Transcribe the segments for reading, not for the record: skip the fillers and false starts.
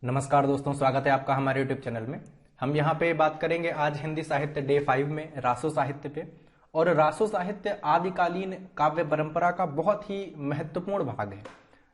नमस्कार दोस्तों, स्वागत है आपका हमारे यूट्यूब चैनल में। हम यहाँ पे बात करेंगे आज हिंदी साहित्य डे 5 में रासो साहित्य पे। और रासो साहित्य आदिकालीन काव्य परंपरा का बहुत ही महत्वपूर्ण भाग है,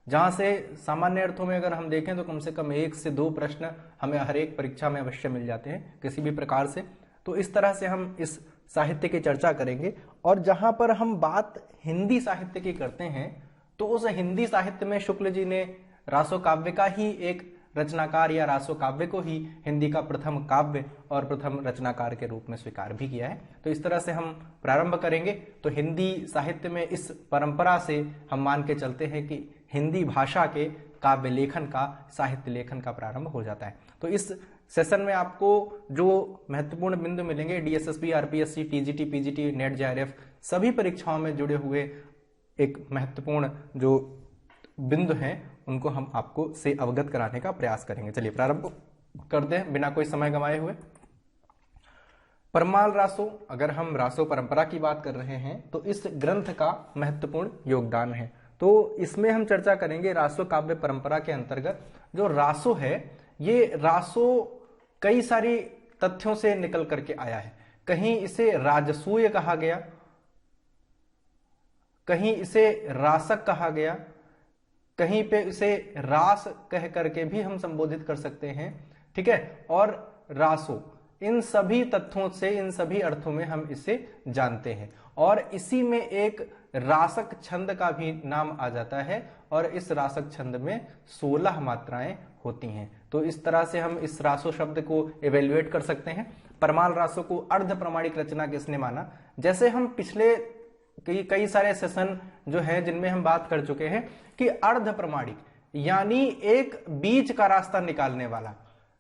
जहाँ से सामान्य अर्थों में अगर हम देखें तो कम से कम 1 से 2 प्रश्न हमें हर एक परीक्षा में अवश्य मिल जाते हैं किसी भी प्रकार से। तो इस तरह से हम इस साहित्य की चर्चा करेंगे। और जहाँ पर हम बात हिंदी साहित्य की करते हैं तो उस हिंदी साहित्य में शुक्ल जी ने रासो काव्य का ही एक रचनाकार या रासो काव्य को ही हिंदी का प्रथम काव्य और प्रथम रचनाकार के रूप में स्वीकार भी किया है। तो इस तरह से हम प्रारंभ करेंगे। तो हिंदी साहित्य में इस परंपरा से हम मान के चलते हैं कि हिंदी भाषा के काव्य लेखन का, साहित्य लेखन का प्रारंभ हो जाता है। तो इस सेशन में आपको जो महत्वपूर्ण बिंदु मिलेंगे, DSSB, RPSC, TGT, PGT, net, JRF सभी परीक्षाओं में जुड़े हुए एक महत्वपूर्ण जो बिंदु हैं उनको हम आपको से अवगत कराने का प्रयास करेंगे। चलिए प्रारंभ करते हैं बिना कोई समय गंवाए हुए। परमाल रासो, अगर हम रासो परंपरा की बात कर रहे हैं तो इस ग्रंथ का महत्वपूर्ण योगदान है। तो इसमें हम चर्चा करेंगे रासो काव्य परंपरा के अंतर्गत जो रासो है, ये रासो कई सारी तथ्यों से निकल करके आया है। कहीं इसे राजसूय कहा गया, कहीं इसे रासक कहा गया, कहीं पे इसे रास कह करके भी हम संबोधित कर सकते हैं, ठीक है। और रासो, इन सभी तथ्यों से, इन सभी अर्थों में हम इसे जानते हैं। और इसी में एक रासक छंद का भी नाम आ जाता है और इस रासक छंद में 16 मात्राएं होती हैं। तो इस तरह से हम इस रासो शब्द को इवेल्युएट कर सकते हैं। परमाल रासो को अर्ध प्रमाणिक रचना किसने माना? जैसे हम पिछले कई सारे सेशन जो है जिनमें हम बात कर चुके हैं कि अर्ध प्रमाणिक यानी एक बीच का रास्ता निकालने वाला,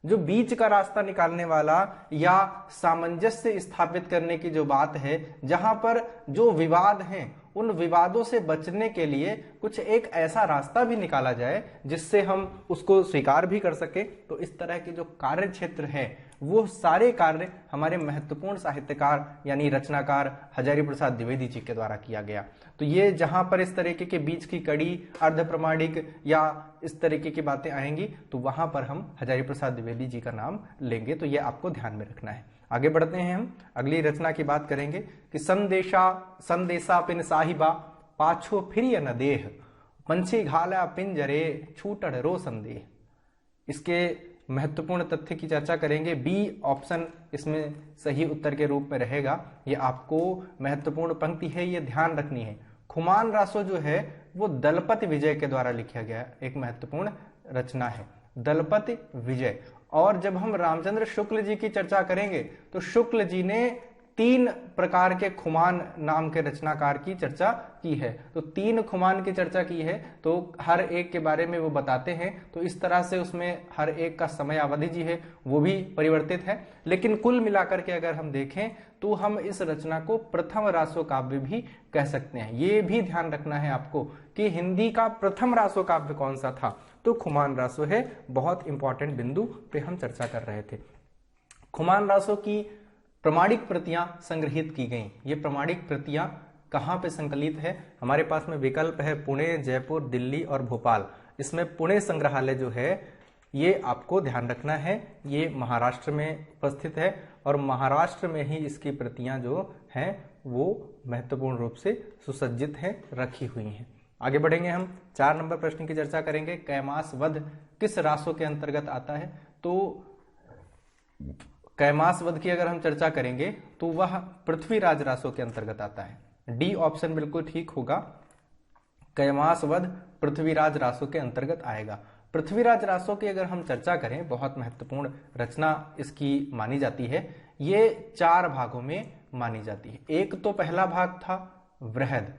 जो बीच का रास्ता निकालने वाला या सामंजस्य स्थापित करने की जो बात है, जहां पर जो विवाद हैं उन विवादों से बचने के लिए कुछ एक ऐसा रास्ता भी निकाला जाए जिससे हम उसको स्वीकार भी कर सके। तो इस तरह के जो कार्य क्षेत्र है वो सारे कार्य हमारे महत्वपूर्ण साहित्यकार यानी रचनाकार हजारी प्रसाद द्विवेदी जी के द्वारा किया गया। तो ये जहां पर इस तरीके के बीच की कड़ी, अर्ध प्रमाणिक या इस तरीके की बातें आएंगी तो वहां पर हम हजारी प्रसाद द्विवेदी जी का नाम लेंगे। तो ये आपको ध्यान में रखना है। आगे बढ़ते हैं, हम अगली रचना की बात करेंगे कि संदेशा पिन साहिबा पाछो फिर न देह, पंछी घाला पिंजरे छूटड़ रो संदेह। इसके महत्वपूर्ण तथ्य की चर्चा करेंगे। बी ऑप्शन इसमें सही उत्तर के रूप में रहेगा। ये आपको महत्वपूर्ण पंक्ति है, ये ध्यान रखनी है। खुमान रासो जो है वो दलपति विजय के द्वारा लिखा गया एक महत्वपूर्ण रचना है, दलपति विजय। और जब हम रामचंद्र शुक्ल जी की चर्चा करेंगे तो शुक्ल जी ने 3 प्रकार के खुमान नाम के रचनाकार की चर्चा की है। तो 3 खुमान की चर्चा की है, तो हर एक के बारे में वो बताते हैं। तो इस तरह से उसमें हर एक का समय अवधि जी है वो भी परिवर्तित है। लेकिन कुल मिलाकर के अगर हम देखें तो हम इस रचना को प्रथम रासो काव्य भी कह सकते हैं। ये भी ध्यान रखना है आपको कि हिंदी का प्रथम रासो काव्य कौन सा था, तो खुमान रासो है। बहुत इंपॉर्टेंट बिंदु पे हम चर्चा कर रहे थे। खुमान रासो की प्रमाणिक प्रतियां संग्रहित की गई। ये प्रमाणिक प्रतियां कहां पे संकलित है? हमारे पास में विकल्प है पुणे, जयपुर, दिल्ली और भोपाल। इसमें पुणे संग्रहालय जो है ये आपको ध्यान रखना है, ये महाराष्ट्र में उपस्थित है और महाराष्ट्र में ही इसकी प्रतियां जो हैं वो महत्वपूर्ण रूप से सुसज्जित हैं, रखी हुई हैं। आगे बढ़ेंगे, हम 4 नंबर प्रश्न की चर्चा करेंगे। कैमास वध किस रासो के अंतर्गत आता है? तो कैमास वध की अगर हम चर्चा करेंगे तो वह पृथ्वीराज रासो के अंतर्गत आता है। डी ऑप्शन बिल्कुल ठीक होगा। कैमास वध पृथ्वीराज रासो के अंतर्गत आएगा। पृथ्वीराज रासो की अगर हम चर्चा करें, बहुत महत्वपूर्ण रचना इसकी मानी जाती है। ये 4 भागों में मानी जाती है। एक तो पहला भाग था वृहद,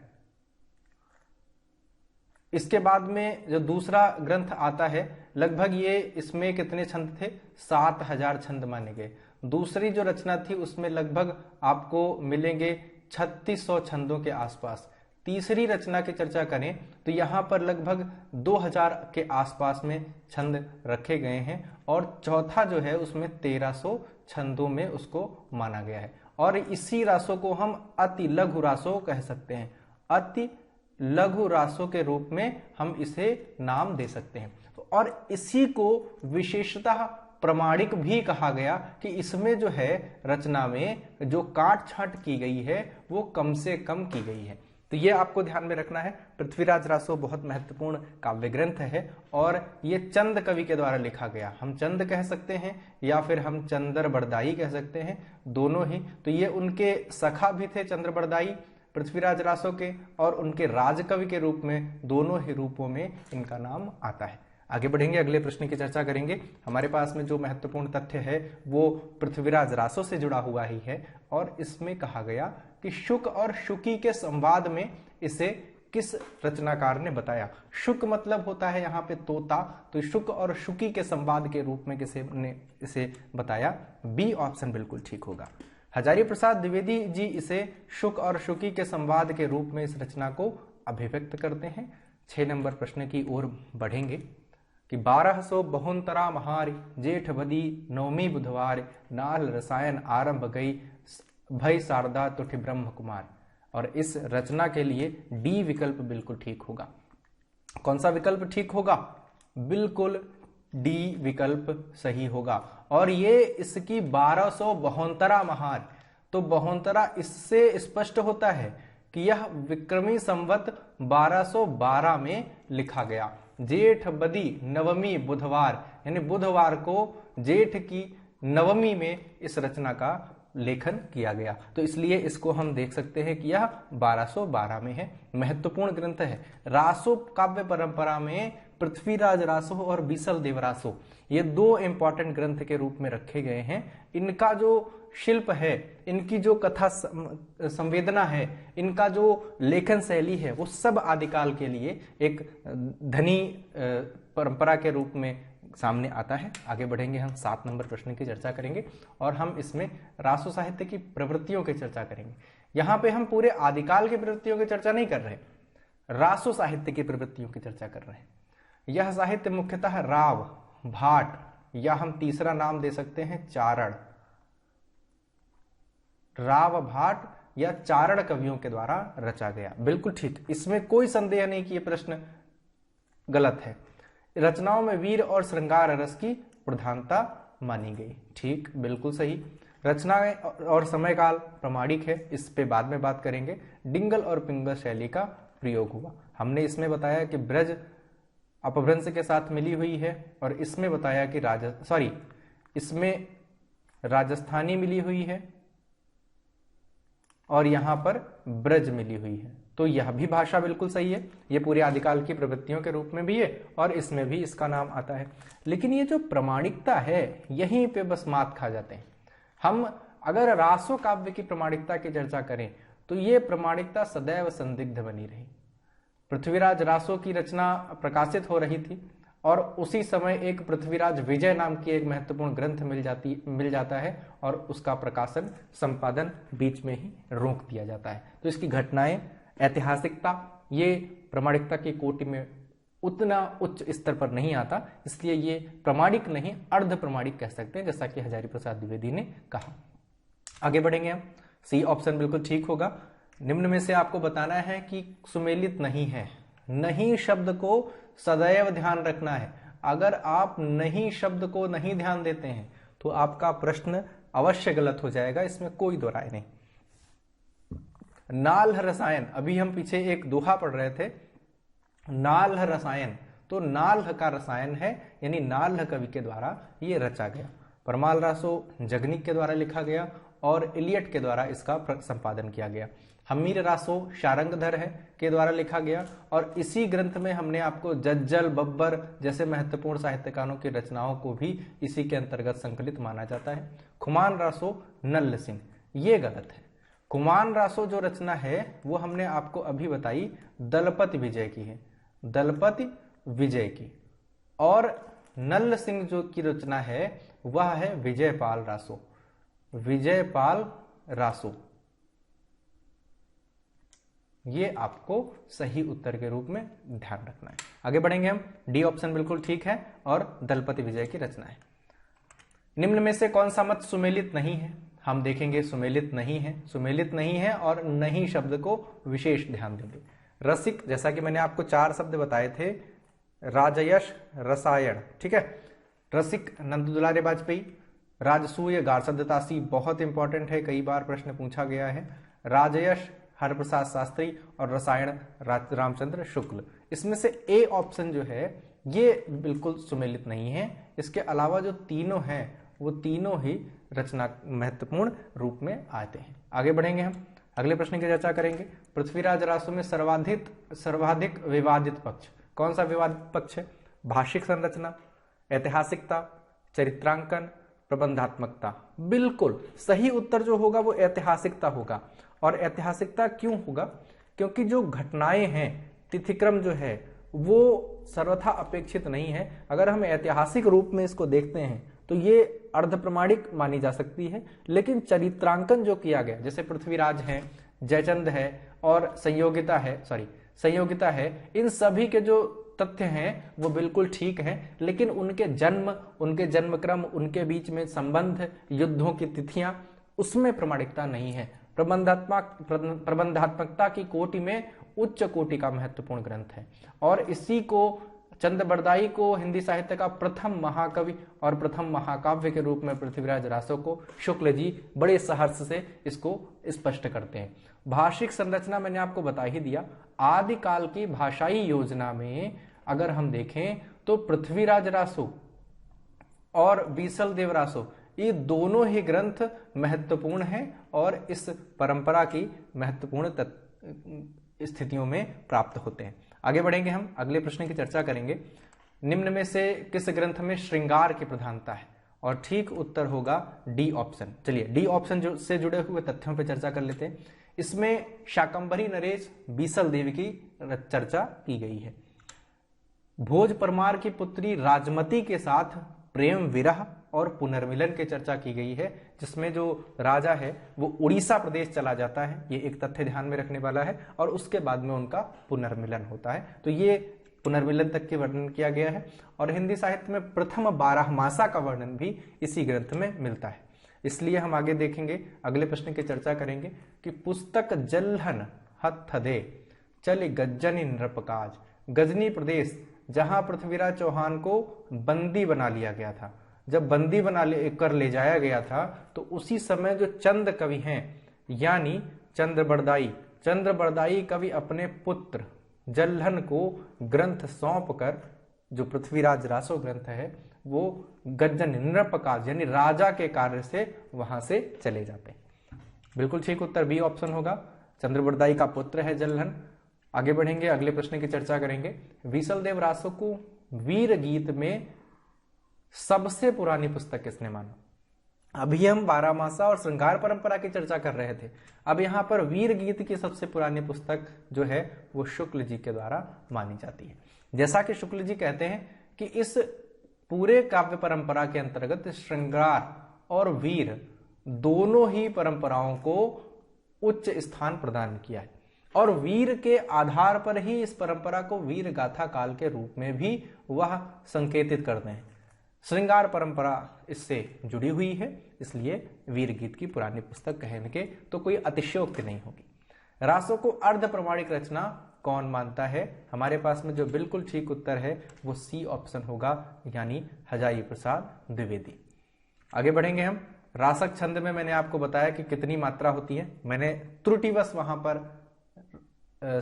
इसके बाद में जो दूसरा ग्रंथ आता है लगभग ये इसमें कितने छंद थे? 7000 छंद माने गए। दूसरी जो रचना थी उसमें लगभग आपको मिलेंगे 3600 छंदों के आसपास। तीसरी रचना की चर्चा करें तो यहां पर लगभग 2000 के आसपास में छंद रखे गए हैं और चौथा जो है उसमें 1300 छंदों में उसको माना गया है। और इसी रासो को हम अति लघु रासो कह सकते हैं। अति लघु रासो के रूप में हम इसे नाम दे सकते हैं। तो और इसी को विशेषतः प्रमाणिक भी कहा गया कि इसमें जो है रचना में जो काट छांट की गई है वो कम से कम की गई है। तो ये आपको ध्यान में रखना है। पृथ्वीराज रासो बहुत महत्वपूर्ण काव्य ग्रंथ है और ये चंद कवि के द्वारा लिखा गया। हम चंद कह सकते हैं या फिर हम चंदर बरदाई कह सकते हैं, दोनों ही। तो ये उनके सखा भी थे चंद्र बरदाई पृथ्वीराज रासो के, और उनके राजकवि के रूप में, दोनों ही रूपों में इनका नाम आता है। आगे बढ़ेंगे, अगले प्रश्न की चर्चा करेंगे। हमारे पास में जो महत्वपूर्ण तथ्य है वो पृथ्वीराज रासो से जुड़ा हुआ ही है और इसमें कहा गया कि शुक और शुकी के संवाद में इसे किस रचनाकार ने बताया। शुक मतलब होता है यहाँ पे तोता, तो शुक और शुकी के संवाद के रूप में किसे ने इसे बताया। बी ऑप्शन बिल्कुल ठीक होगा। हजारी प्रसाद द्विवेदी जी इसे शुक और शुकी के संवाद के रूप में इस रचना को अभिव्यक्त करते हैं। 6 नंबर प्रश्न की ओर बढ़ेंगे कि 1252 महारी जेठ बदी नवमी बुधवार नाल रसायन आरंभ गई भय शारदा तुठ ब्रह्म कुमार। और इस रचना के लिए डी विकल्प बिल्कुल ठीक होगा। कौन सा विकल्प ठीक होगा? बिल्कुल डी विकल्प सही होगा। और ये इसकी 1252 महार, तो 52 इससे स्पष्ट होता है कि यह विक्रमी संवत 1212 में लिखा गया। जेठ बदी नवमी बुधवार, यानी बुधवार को जेठ की नवमी में इस रचना का लेखन किया गया, तो इसलिए इसको हम देख सकते हैं कि यह 1212 में है। महत्वपूर्ण ग्रंथ है। रासो काव्य परंपरा में पृथ्वीराज रासो और बीसल देव रासो ये 2 इंपॉर्टेंट ग्रंथ के रूप में रखे गए हैं। इनका जो शिल्प है, इनकी जो कथा संवेदना है, इनका जो लेखन शैली है, वो सब आदिकाल के लिए एक धनी परंपरा के रूप में सामने आता है। आगे बढ़ेंगे, हम 7 नंबर प्रश्न की चर्चा करेंगे और हम इसमें रासो साहित्य की प्रवृत्तियों की चर्चा करेंगे। यहाँ पे हम पूरे आदिकाल की प्रवृत्तियों की चर्चा नहीं कर रहे, रासो साहित्य की प्रवृत्तियों की चर्चा कर रहे हैं। यह साहित्य मुख्यतः राव, भाट या हम तीसरा नाम दे सकते हैं चारण, राव, भाट या चारण कवियों के द्वारा रचा गया। बिल्कुल ठीक, इसमें कोई संदेह नहीं कि यह प्रश्न गलत है। रचनाओं में वीर और श्रृंगार रस की प्रधानता मानी गई। ठीक, बिल्कुल सही। रचनाएं और समयकाल प्रमाणिक है, इस पे बाद में बात करेंगे। डिंगल और पिंगल शैली का प्रयोग हुआ। हमने इसमें बताया कि ब्रज अपभ्रंश के साथ मिली हुई है और इसमें बताया कि इसमें राजस्थानी मिली हुई है और यहां पर ब्रज मिली हुई है, तो यह भी भाषा बिल्कुल सही है। ये पूरे आदिकाल की प्रवृत्तियों के रूप में भी है और इसमें भी इसका नाम आता है। लेकिन ये जो प्रमाणिकता है, यहीं पे बस मात खा जाते हैं हम। अगर रासो काव्य की प्रमाणिकता की चर्चा करें तो ये प्रमाणिकता सदैव संदिग्ध बनी रही। पृथ्वीराज रासो की रचना प्रकाशित हो रही थी और उसी समय एक पृथ्वीराज विजय नाम की एक महत्वपूर्ण ग्रंथ मिल जाता है और उसका प्रकाशन, संपादन बीच में ही रोक दिया जाता है। तो इसकी घटनाएं, ऐतिहासिकता, ये प्रमाणिकता की कोटि में उतना उच्च स्तर पर नहीं आता, इसलिए ये प्रमाणिक नहीं, अर्ध प्रमाणिक कह सकते हैं, जैसा कि हजारी प्रसाद द्विवेदी ने कहा। आगे बढ़ेंगे हम। सी ऑप्शन बिल्कुल ठीक होगा। निम्न में से आपको बताना है कि सुमेलित नहीं है। नहीं शब्द को सदैव ध्यान रखना है। अगर आप नहीं शब्द को नहीं ध्यान देते हैं तो आपका प्रश्न अवश्य गलत हो जाएगा, इसमें कोई दो राय नहीं। नाल्ह रसायन, अभी हम पीछे एक दोहा पढ़ रहे थे, नाल्ह रसायन, तो नाल्ह का रसायन है, यानी नाल्ह कवि के द्वारा ये रचा गया। परमाल रासो जगनिक के द्वारा लिखा गया और इलियट के द्वारा इसका संपादन किया गया। हमीर रासो शारंगधर है के द्वारा लिखा गया और इसी ग्रंथ में हमने आपको जज्जल, बब्बर जैसे महत्वपूर्ण साहित्यकारों की रचनाओं को भी इसी के अंतर्गत संकलित माना जाता है। खुमान रासो नल्ल सिंह, ये गलत है। खुमान रासो जो रचना है वो हमने आपको अभी बताई दलपति विजय की है, दलपति विजय की, और नल्ल सिंह जो की रचना है वह है विजयपाल रासो, विजयपाल रासो। ये आपको सही उत्तर के रूप में ध्यान रखना है। आगे बढ़ेंगे हम। डी ऑप्शन बिल्कुल ठीक है और दलपति विजय की रचना है। निम्न में से कौन सा मत सुमेलित नहीं है? हम देखेंगे सुमेलित नहीं है, सुमेलित नहीं है और नहीं शब्द को विशेष ध्यान देंगे। रसिक, जैसा कि मैंने आपको 4 शब्द बताए थे, राजयश रसायन, ठीक है। रसिक नंद दुलारे वाजपेयी। राजसूय गार्सद दासी, बहुत इंपॉर्टेंट है, कई बार प्रश्न पूछा गया है। राजयश हरप्रसाद शास्त्री और रसायन रामचंद्र शुक्ल। इसमें से ए ऑप्शन जो है ये बिल्कुल सुमेलित नहीं है। इसके अलावा जो तीनों हैं वो तीनों ही रचना महत्वपूर्ण रूप में आते हैं। आगे बढ़ेंगे हम, अगले प्रश्न की चर्चा करेंगे। पृथ्वीराज रासो में सर्वाधिक विवादित पक्ष कौन सा विवादित पक्ष है? भाषिक संरचना, ऐतिहासिकता, चरित्रांकन, प्रबंधात्मकता। बिल्कुल सही उत्तर जो होगा वो ऐतिहासिकता होगा। और ऐतिहासिकता क्यों होगा? क्योंकि जो घटनाएं हैं, तिथिक्रम जो है वो सर्वथा अपेक्षित नहीं है। अगर हम ऐतिहासिक रूप में इसको देखते हैं तो ये अर्ध प्रमाणिक मानी जा सकती है, लेकिन चरित्रांकन जो किया गया, जैसे पृथ्वीराज है, जयचंद है और संयोगिता है, इन सभी के जो तथ्य हैं वो बिल्कुल ठीक हैं, लेकिन उनके जन्म क्रम, उनके बीच में संबंध, युद्धों की तिथियां, उसमें प्रमाणिकता नहीं है। प्रबंधात्मकता की कोटि में उच्च कोटि का महत्वपूर्ण ग्रंथ है। और इसी को चंद बरदाई को हिंदी साहित्य का प्रथम महाकवि और प्रथम महाकाव्य के रूप में पृथ्वीराज रासो को शुक्ल जी बड़े सहर्ष से इसको स्पष्ट करते हैं। भाषिक संरचना मैंने आपको बता ही दिया। आदिकाल की भाषाई योजना में अगर हम देखें तो पृथ्वीराज रासो और बीसल देव रासो, ये दोनों ही ग्रंथ महत्वपूर्ण हैं और इस परंपरा की महत्वपूर्ण स्थितियों में प्राप्त होते हैं। आगे बढ़ेंगे हम, अगले प्रश्न की चर्चा करेंगे। निम्न में से किस ग्रंथ में श्रृंगार की प्रधानता है? और ठीक उत्तर होगा डी ऑप्शन। चलिए डी ऑप्शन से जुड़े हुए तथ्यों पर चर्चा कर लेते हैं। इसमें शाकंभरी नरेश बीसल देवी की चर्चा की गई है। भोज परमार की पुत्री राजमती के साथ प्रेम विरह और पुनर्मिलन की चर्चा की गई है, जिसमें जो राजा है वो उड़ीसा प्रदेश चला जाता है, ये एक तथ्य ध्यान में रखने वाला है, और उसके बाद में उनका पुनर्मिलन होता है। तो ये पुनर्मिलन तक के वर्णन किया गया है। और हिंदी साहित्य में प्रथम 12 मासा का वर्णन भी इसी ग्रंथ में मिलता है। इसलिए हम आगे देखेंगे, अगले प्रश्न की चर्चा करेंगे कि पुस्तक जल्हन हथ दे चल गज्जन नृपकाज, गजनी प्रदेश जहां पृथ्वीराज चौहान को बंदी बना लिया गया था, जब बंदी कर ले जाया गया था तो उसी समय जो चंद कवि हैं यानी चंद्रबरदाई कवि अपने पुत्र जल्हन को ग्रंथ सौंप कर, जो पृथ्वीराज रासो ग्रंथ है, वो गज्जन नृपकाज यानी राजा के कार्य से वहां से चले जाते हैं। बिल्कुल ठीक उत्तर बी ऑप्शन होगा, चंद्रबरदाई का पुत्र है जल्हन। आगे बढ़ेंगे, अगले प्रश्न की चर्चा करेंगे। बीसल देव रासो को वीर गीत में सबसे पुरानी पुस्तक किसने माना? अभी हम 12 मासा और श्रृंगार परंपरा की चर्चा कर रहे थे, अब यहां पर वीर गीत की सबसे पुरानी पुस्तक जो है वो शुक्ल जी के द्वारा मानी जाती है। जैसा कि शुक्ल जी कहते हैं कि इस पूरे काव्य परंपरा के अंतर्गत श्रृंगार और वीर दोनों ही परंपराओं को उच्च स्थान प्रदान किया है, और वीर के आधार पर ही इस परंपरा को वीर गाथा काल के रूप में भी वह संकेतित करते हैं। श्रृंगार परंपरा इससे जुड़ी हुई है, इसलिए वीर गीत की पुरानी पुस्तक कहने के तो कोई अतिशयोक्ति नहीं होगी। रासो को अर्ध प्रमाणिक रचना कौन मानता है? हमारे पास में जो बिल्कुल ठीक उत्तर है वो सी ऑप्शन होगा, यानी हजारी प्रसाद द्विवेदी। आगे बढ़ेंगे हम। रासक छंद में मैंने आपको बताया कि कितनी मात्रा होती है, मैंने त्रुटिवश वहां पर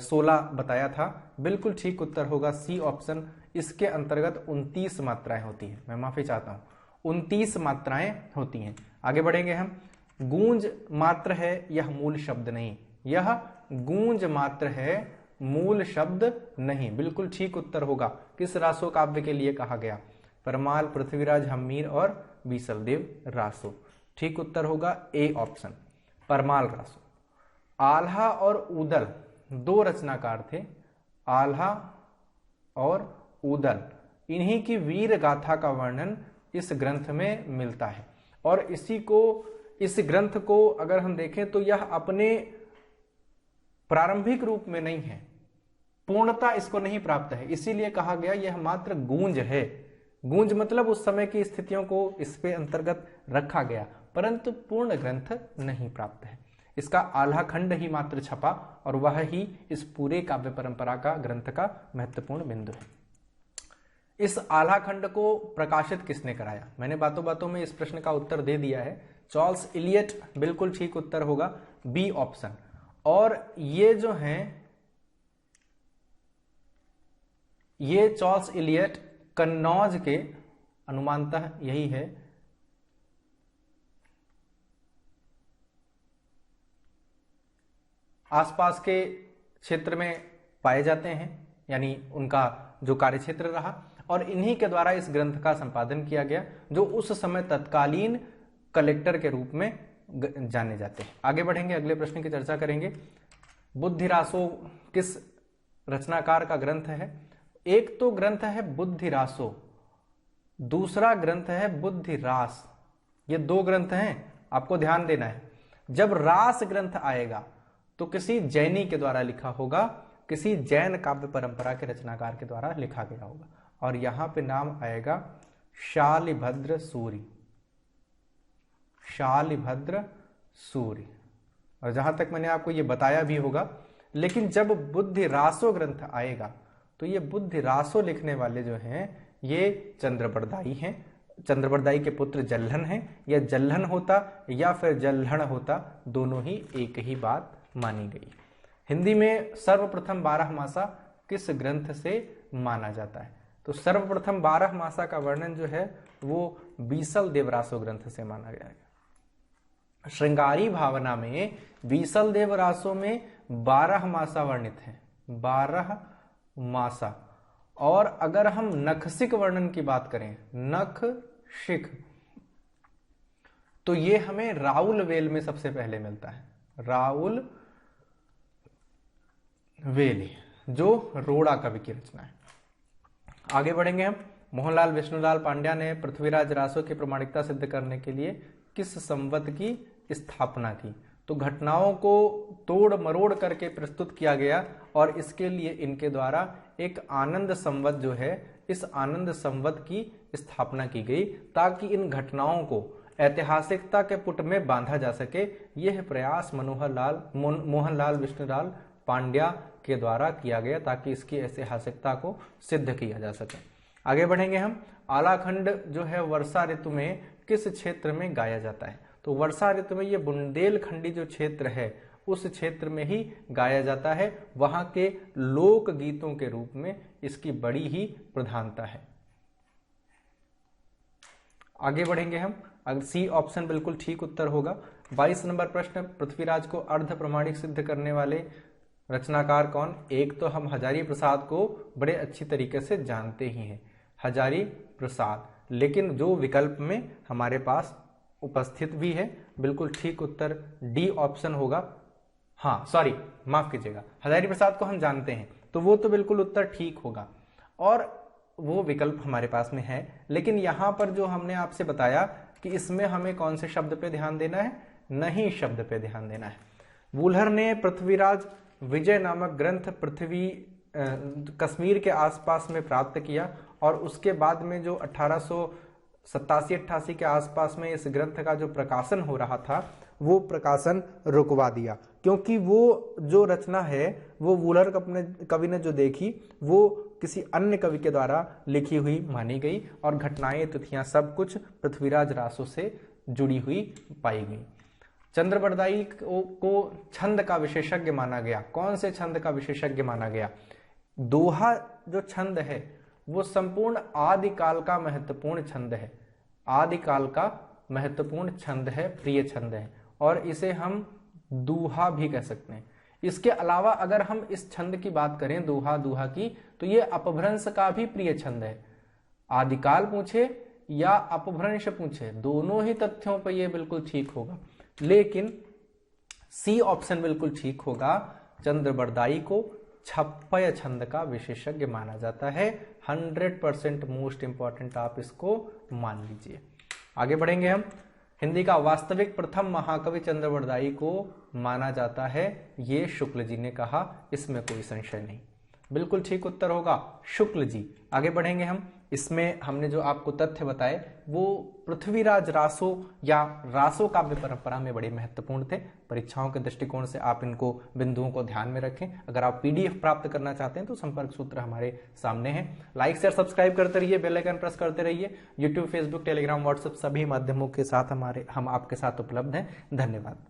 16 बताया था। बिल्कुल ठीक उत्तर होगा सी ऑप्शन। इसके अंतर्गत 29 मात्राएं होती हैं, मैं माफी चाहता हूं, 29 मात्राएं होती हैं। आगे बढ़ेंगे हम। गूंज मात्र है यह मूल शब्द नहीं, यह गूंज मात्र है मूल शब्द नहीं। बिल्कुल ठीक उत्तर होगा। किस रासो काव्य के लिए कहा गया? परमाल, पृथ्वीराज, हम्मीर और बीसल देव रासो। ठीक उत्तर होगा ए ऑप्शन, परमाल रासो। आल्हा और उदल दो रचनाकार थे, आल्हा और उदल, इन्हीं की वीर गाथा का वर्णन इस ग्रंथ में मिलता है। और इस ग्रंथ को अगर हम देखें तो यह अपने प्रारंभिक रूप में नहीं है, पूर्णता इसको नहीं प्राप्त है, इसीलिए कहा गया यह मात्र गूंज है। गूंज मतलब उस समय की स्थितियों को इस पे अंतर्गत रखा गया, परंतु पूर्ण ग्रंथ नहीं प्राप्त है। इसका आल्हा खंड ही मात्र छपा और वह ही इस पूरे काव्य परंपरा का ग्रंथ का महत्वपूर्ण बिंदु है। इस आलाखंड को प्रकाशित किसने कराया? मैंने बातों बातों में इस प्रश्न का उत्तर दे दिया है। चार्ल्स इलियट बिल्कुल ठीक उत्तर होगा, बी ऑप्शन। और ये जो हैं, ये चार्ल्स इलियट कन्नौज के, अनुमानतः यही है, आसपास के क्षेत्र में पाए जाते हैं, यानी उनका जो कार्यक्षेत्र रहा, और इन्हीं के द्वारा इस ग्रंथ का संपादन किया गया, जो उस समय तत्कालीन कलेक्टर के रूप में जाने जाते हैं। आगे बढ़ेंगे, अगले प्रश्न की चर्चा करेंगे। बुद्धिरासो किस रचनाकार का ग्रंथ है? एक तो ग्रंथ है बुद्धिरासो, दूसरा ग्रंथ है बुद्धिरास। ये दो ग्रंथ हैं, आपको ध्यान देना है। जब रास ग्रंथ आएगा तो किसी जैनी के द्वारा लिखा होगा, किसी जैन काव्य परंपरा के रचनाकार के द्वारा लिखा गया होगा, और यहां पे नाम आएगा शालिभद्र सूरि, शालिभद्र सूरि। और जहां तक मैंने आपको ये बताया भी होगा, लेकिन जब बुद्धिरासो ग्रंथ आएगा तो ये बुद्धिरासो लिखने वाले जो हैं ये चंद्रबरदाई हैं। चंद्रबरदाई के पुत्र जल्हन हैं, या जल्हन होता या फिर जल्हण होता, दोनों ही एक ही बात मानी गई। हिंदी में सर्वप्रथम 12 मासा किस ग्रंथ से माना जाता है? तो सर्वप्रथम 12 मासा का वर्णन जो है वो बीसल देवरासो ग्रंथ से माना गया है। श्रृंगारी भावना में बीसल देवरासो में 12 मासा वर्णित है, 12 मासा। और अगर हम नखशिक वर्णन की बात करें, नखशिक, तो ये हमें राउल वेल में सबसे पहले मिलता है, राउल वेल, जो रोड़ा कवि की रचना है। आगे बढ़ेंगे हम। मोहनलाल विष्णुलाल पांड्या ने पृथ्वीराज रासो की प्रामाणिकता सिद्ध करने के लिए किस संवत की स्थापना की? तो घटनाओं को तोड़ मरोड़ करके प्रस्तुत किया गया, और इसके लिए इनके द्वारा एक आनंद संवत जो है, इस आनंद संवत की स्थापना की गई, ताकि इन घटनाओं को ऐतिहासिकता के पुट में बांधा जा सके। यह प्रयास मोहनलाल विष्णुलाल पांड्या के द्वारा किया गया, ताकि इसकी ऐतिहासिकता को सिद्ध किया जा सके। आगे बढ़ेंगे हम। आलाखंड जो है वर्षा ऋतु में किस क्षेत्र में गाया जाता है? तो वर्षा ऋतु में ये बुंदेलखंडी जो क्षेत्र है, उस क्षेत्र में ही गाया जाता है। वहां के लोक गीतों के रूप में इसकी बड़ी ही प्रधानता है। आगे बढ़ेंगे हम। अगर सी ऑप्शन बिल्कुल ठीक उत्तर होगा। 22 नंबर प्रश्न, पृथ्वीराज को अर्ध प्रमाणिक सिद्ध करने वाले रचनाकार कौन? एक तो हम हजारी प्रसाद को बड़े अच्छी तरीके से जानते ही हैं, हजारी प्रसाद, लेकिन जो विकल्प में हमारे पास उपस्थित भी है, बिल्कुल ठीक उत्तर डी ऑप्शन होगा। हाँ सॉरी, माफ कीजिएगा, हजारी प्रसाद को हम जानते हैं, तो वो तो बिल्कुल उत्तर ठीक होगा, और वो विकल्प हमारे पास में है। लेकिन यहां पर जो हमने आपसे बताया कि इसमें हमें कौन से शब्द पे ध्यान देना है, नहीं शब्द पे ध्यान देना है। वूलर ने पृथ्वीराज विजय नामक ग्रंथ पृथ्वी कश्मीर के आसपास में प्राप्त किया, और उसके बाद में जो 1887-88 के आसपास में इस ग्रंथ का जो प्रकाशन हो रहा था, वो प्रकाशन रुकवा दिया, क्योंकि वो जो रचना है वो वूलर कवि ने जो देखी, वो किसी अन्य कवि के द्वारा लिखी हुई मानी गई, और घटनाएं तिथियां सब कुछ पृथ्वीराज रासो से जुड़ी हुई पाई गई। चंद्रबरदाई को छंद का विशेषज्ञ माना गया। कौन से छंद का विशेषज्ञ माना गया? दोहा जो छंद है वो संपूर्ण आदिकाल का महत्वपूर्ण छंद है, आदिकाल का महत्वपूर्ण छंद है, प्रिय छंद है, और इसे हम दोहा भी कह सकते हैं। इसके अलावा अगर हम इस छंद की बात करें, दोहा की, तो ये अपभ्रंश का भी प्रिय छंद है। आदिकाल पूछे या अपभ्रंश पूछे, दोनों ही तथ्यों पर यह बिल्कुल ठीक होगा, लेकिन सी ऑप्शन बिल्कुल ठीक होगा। चंद्रबरदाई को छप्पय छंद का विशेषज्ञ माना जाता है। 100% मोस्ट इंपॉर्टेंट, आप इसको मान लीजिए। आगे बढ़ेंगे हम। हिंदी का वास्तविक प्रथम महाकवि चंद्रबरदाई को माना जाता है, ये शुक्ल जी ने कहा, इसमें कोई संशय नहीं, बिल्कुल ठीक उत्तर होगा शुक्ल जी। आगे बढ़ेंगे हम। इसमें हमने जो आपको तथ्य बताए वो पृथ्वीराज रासो या रासो काव्य परंपरा में बड़े महत्वपूर्ण थे। परीक्षाओं के दृष्टिकोण से आप इनको बिंदुओं को ध्यान में रखें। अगर आप पीडीएफ प्राप्त करना चाहते हैं तो संपर्क सूत्र हमारे सामने है। लाइक शेयर सब्सक्राइब करते रहिए, बेल आइकन प्रेस करते रहिए। यूट्यूब, फेसबुक, टेलीग्राम, व्हाट्सएप सभी माध्यमों के साथ हम आपके साथ उपलब्ध हैं। धन्यवाद।